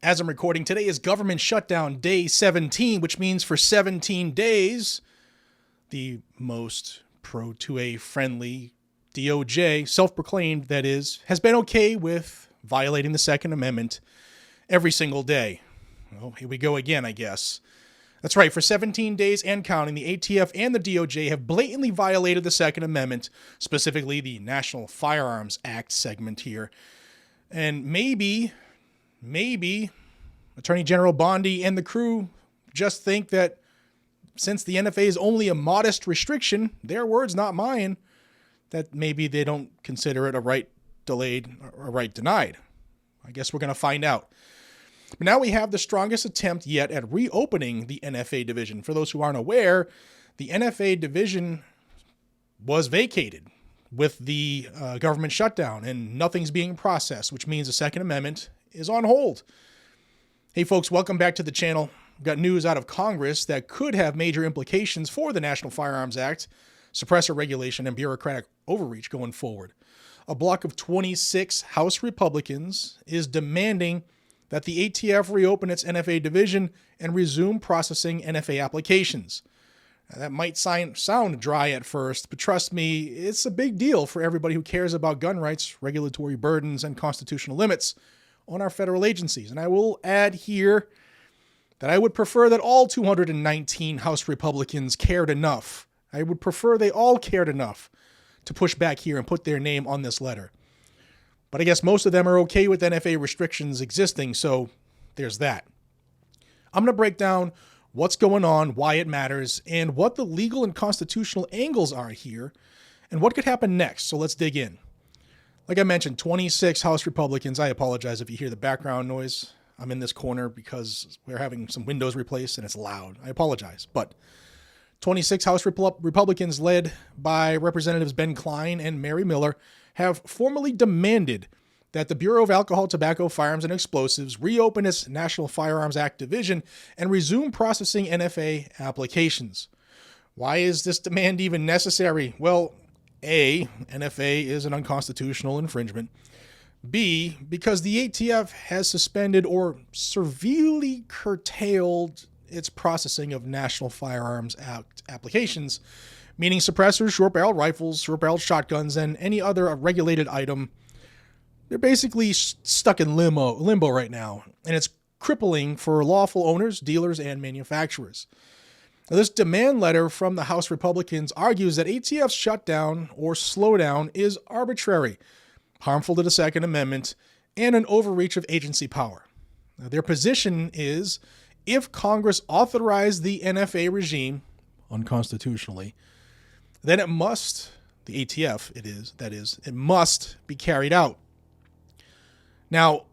As I'm recording, today is government shutdown day 17, which means for 17 days, the most pro-2A friendly DOJ, self-proclaimed that is, has been okay with violating the Second Amendment every single day. Well, here we go again, I guess. That's right, for 17 days and counting, the ATF and the DOJ have blatantly violated the Second Amendment, specifically the National Firearms Act segment here. And maybe Attorney General Bondi and the crew just think that since the NFA is only a modest restriction, their words, not mine, that maybe they don't consider it a right delayed or a right denied. I guess we're going to find out. But now we have the strongest attempt yet at reopening the NFA Division. For those who aren't aware, the NFA Division was vacated with the government shutdown and nothing's being processed, which means the Second Amendment is on hold. Hey folks, welcome back to the channel. We've got news out of Congress that could have major implications for the National Firearms Act, suppressor regulation, and bureaucratic overreach going forward. A block of 26 House Republicans is demanding that the ATF reopen its NFA division and resume processing NFA applications. Now, that might sound dry at first, but trust me, it's a big deal for everybody who cares about gun rights, regulatory burdens, and constitutional limits on our federal agencies. And I will add here that I would prefer that all 219 House Republicans cared enough. I would prefer they all cared enough to push back here and put their name on this letter. But I guess most of them are okay with NFA restrictions existing, so there's that. I'm going to break down what's going on, why it matters, and what the legal and constitutional angles are here, and what could happen next. So let's dig in. Like I mentioned, 26 House Republicans. I apologize if you hear the background noise. I'm in this corner because we're having some windows replaced and it's loud. I apologize. But 26 House Republicans led by Representatives Ben Cline and Mary Miller have formally demanded that the Bureau of Alcohol, Tobacco, Firearms, and Explosives reopen its National Firearms Act division and resume processing NFA applications. Why is this demand even necessary? Well, A, NFA is an unconstitutional infringement. B, because the ATF has suspended or severely curtailed its processing of National Firearms Act applications, meaning suppressors, short-barreled rifles, short-barreled shotguns, and any other regulated item. They're basically stuck in limbo right now, and it's crippling for lawful owners, dealers, and manufacturers. Now, this demand letter from the House Republicans argues that ATF's shutdown or slowdown is arbitrary, harmful to the Second Amendment, and an overreach of agency power. Now, their position is if Congress authorized the NFA regime unconstitutionally, then it must, the ATF it must be carried out. Now,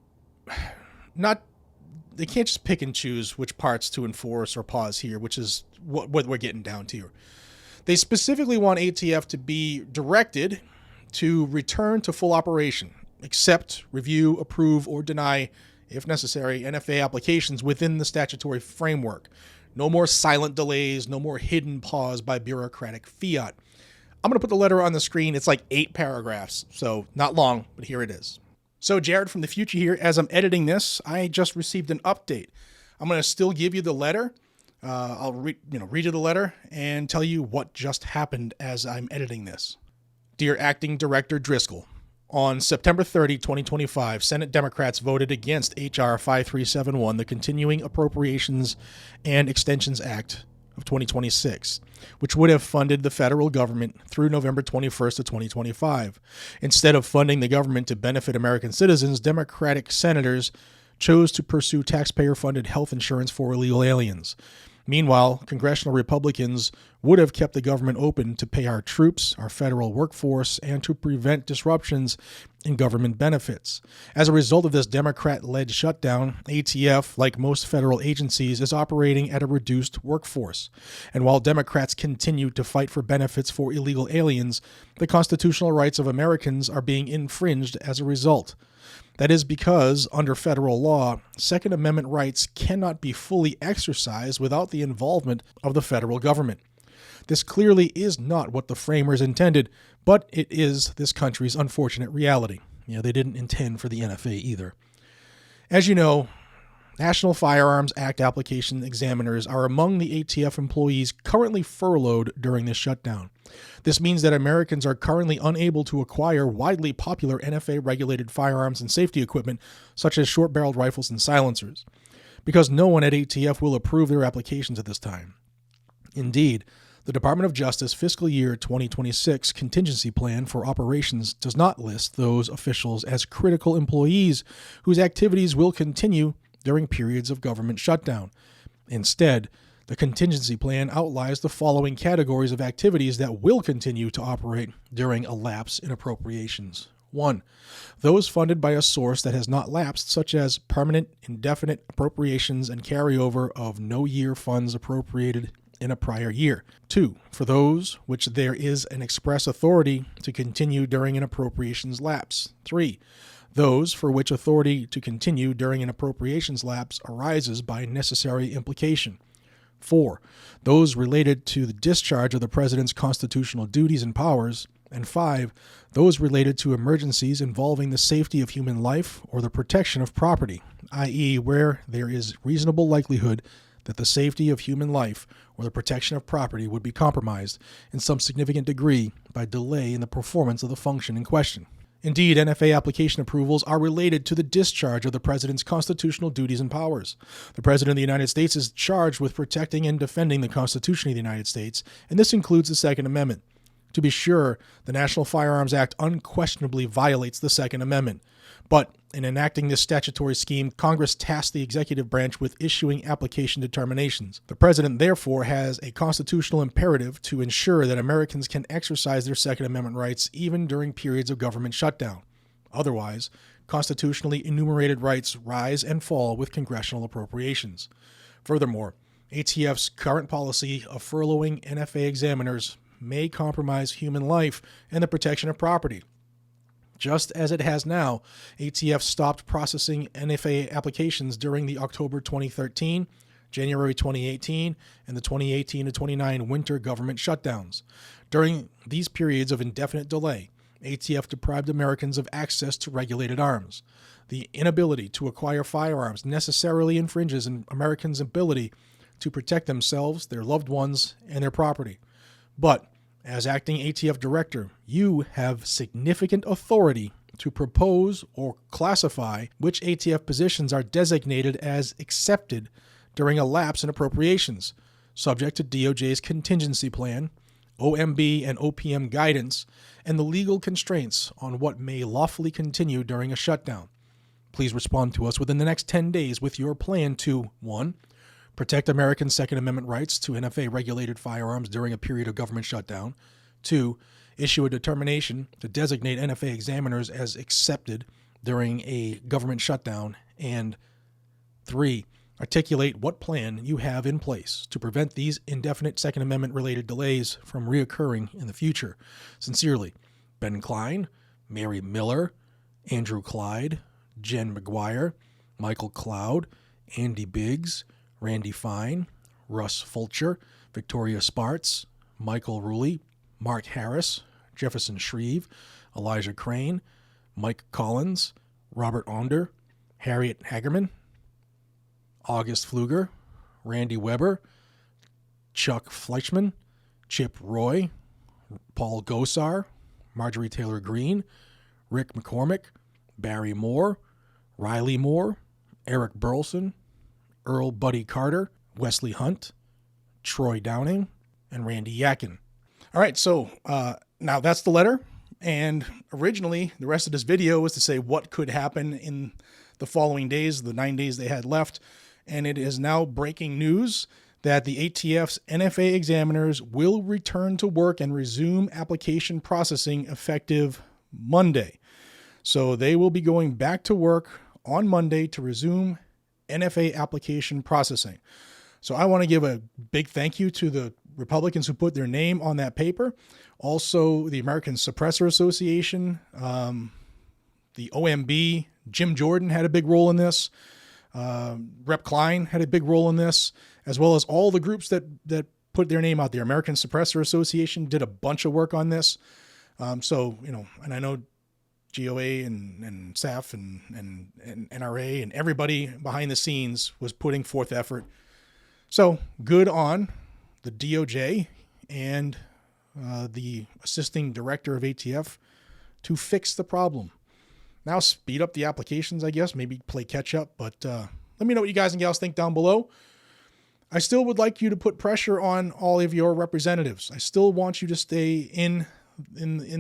they can't just pick and choose which parts to enforce or pause here, which is what we're getting down to here. They specifically want ATF to be directed to return to full operation, accept, review, approve, or deny, if necessary, NFA applications within the statutory framework. No more silent delays, no more hidden pause by bureaucratic fiat. I'm going to put the letter on the screen. It's like 8 paragraphs, so not long, but here it is. So Jared from the future here, as I'm editing this, I just received an update. I'm going to still give you the letter. I'll read you the letter and tell you what just happened as I'm editing this. Dear Acting Director Driscoll, on September 30, 2025, Senate Democrats voted against H.R. 5371, the Continuing Appropriations and Extensions Act of 2026, which would have funded the federal government through November 21st of 2025. Instead of funding the government to benefit American citizens, Democratic senators chose to pursue taxpayer-funded health insurance for illegal aliens. Meanwhile, congressional Republicans would have kept the government open to pay our troops, our federal workforce, and to prevent disruptions in government benefits. As a result of this Democrat-led shutdown, ATF, like most federal agencies, is operating at a reduced workforce. And while Democrats continue to fight for benefits for illegal aliens, the constitutional rights of Americans are being infringed as a result. That is because, under federal law, Second Amendment rights cannot be fully exercised without the involvement of the federal government. This clearly is not what the framers intended, but it is this country's unfortunate reality. They didn't intend for the NFA either. As you know, National Firearms Act application examiners are among the ATF employees currently furloughed during this shutdown. This means that Americans are currently unable to acquire widely popular NFA-regulated firearms and safety equipment, such as short-barreled rifles and silencers, because no one at ATF will approve their applications at this time. Indeed, the Department of Justice fiscal year 2026 contingency plan for operations does not list those officials as critical employees whose activities will continue during periods of government shutdown. Instead, the contingency plan outlines the following categories of activities that will continue to operate during a lapse in appropriations. 1. Those funded by a source that has not lapsed, such as permanent, indefinite appropriations and carryover of no-year funds appropriated in a prior year. 2. For those which there is an express authority to continue during an appropriations lapse. 3. Those for which authority to continue during an appropriations lapse arises by necessary implication. 4. Those related to the discharge of the President's constitutional duties and powers. And 5. Those related to emergencies involving the safety of human life or the protection of property, i.e., where there is reasonable likelihood that the safety of human life or the protection of property would be compromised in some significant degree by delay in the performance of the function in question. Indeed, NFA application approvals are related to the discharge of the President's constitutional duties and powers. The President of the United States is charged with protecting and defending the Constitution of the United States, and this includes the Second Amendment. To be sure, the National Firearms Act unquestionably violates the Second Amendment. But in enacting this statutory scheme, Congress tasked the executive branch with issuing application determinations. The President, therefore, has a constitutional imperative to ensure that Americans can exercise their Second Amendment rights even during periods of government shutdown. Otherwise, constitutionally enumerated rights rise and fall with congressional appropriations. Furthermore, ATF's current policy of furloughing NFA examiners may compromise human life and the protection of property. Just as it has now, ATF stopped processing NFA applications during the October 2013, January 2018, and the 2018 to 29 winter government shutdowns. During these periods of indefinite delay, ATF deprived Americans of access to regulated arms. The inability to acquire firearms necessarily infringes on Americans' ability to protect themselves, their loved ones, and their property. But as acting ATF director, you have significant authority to propose or classify which ATF positions are designated as accepted during a lapse in appropriations, subject to DOJ's contingency plan, OMB and OPM guidance, and the legal constraints on what may lawfully continue during a shutdown. Please respond to us within the next 10 days with your plan to 1. Protect American Second Amendment rights to NFA-regulated firearms during a period of government shutdown. 2. Issue a determination to designate NFA examiners as accepted during a government shutdown. And 3. Articulate what plan you have in place to prevent these indefinite Second Amendment-related delays from reoccurring in the future. Sincerely, Ben Klein, Mary Miller, Andrew Clyde, Jen McGuire, Michael Cloud, Andy Biggs, Randy Fine, Russ Fulcher, Victoria Sparts, Michael Ruley, Mark Harris, Jefferson Shreve, Elijah Crane, Mike Collins, Robert Onder, Harriet Hagerman, August Pfluger, Randy Weber, Chuck Fleischman, Chip Roy, Paul Gosar, Marjorie Taylor Greene, Rick McCormick, Barry Moore, Riley Moore, Eric Burleson, Earl Buddy Carter, Wesley Hunt, Troy Downing, and Randy Yakin. All right, so now that's the letter. And originally, the rest of this video was to say what could happen in the following days, the 9 days they had left. And it is now breaking news that the ATF's NFA examiners will return to work and resume application processing effective Monday. So they will be going back to work on Monday to resume NFA application processing. So I want to give a big thank you to the Republicans who put their name on that paper. Also, the American Suppressor Association, the OMB, Jim Jordan had a big role in this. Rep. Klein had a big role in this, as well as all the groups that put their name out there. American Suppressor Association did a bunch of work on this. And I know GOA and SAF and NRA and everybody behind the scenes was putting forth effort. So good on the DOJ and the assisting director of ATF to fix the problem. Now speed up the applications, I guess, maybe play catch up, but let me know what you guys and gals think down below. I still would like you to put pressure on all of your representatives. I still want you to stay in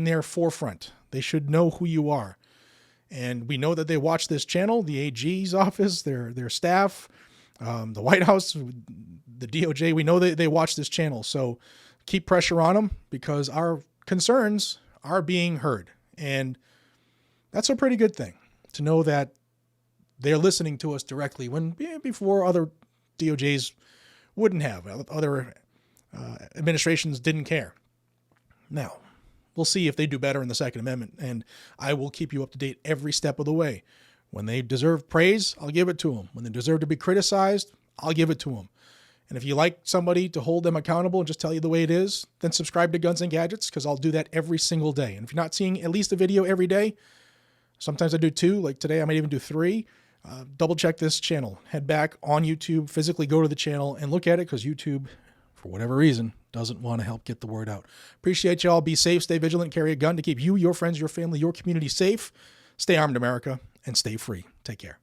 their forefront. They should know who you are. And we know that they watch this channel, the AG's office, their staff, the White House, the DOJ. We know that they watch this channel. So keep pressure on them because our concerns are being heard. And that's a pretty good thing to know that they're listening to us directly when before other DOJs wouldn't have. Other administrations didn't care. Now, we'll see if they do better in the Second Amendment, and I will keep you up to date every step of the way. When they deserve praise, I'll give it to them. When they deserve to be criticized, I'll give it to them. And if you like somebody to hold them accountable and just tell you the way it is, then subscribe to Guns and Gadgets, because I'll do that every single day. And if you're not seeing at least a video every day, sometimes I do 2, like today I might even do 3. Double check this channel. Head back on YouTube, physically go to the channel and look at it, because YouTube, for whatever reason, doesn't want to help get the word out. Appreciate y'all. Be safe, stay vigilant, carry a gun to keep you, your friends, your family, your community safe. Stay armed, America, and stay free. Take care.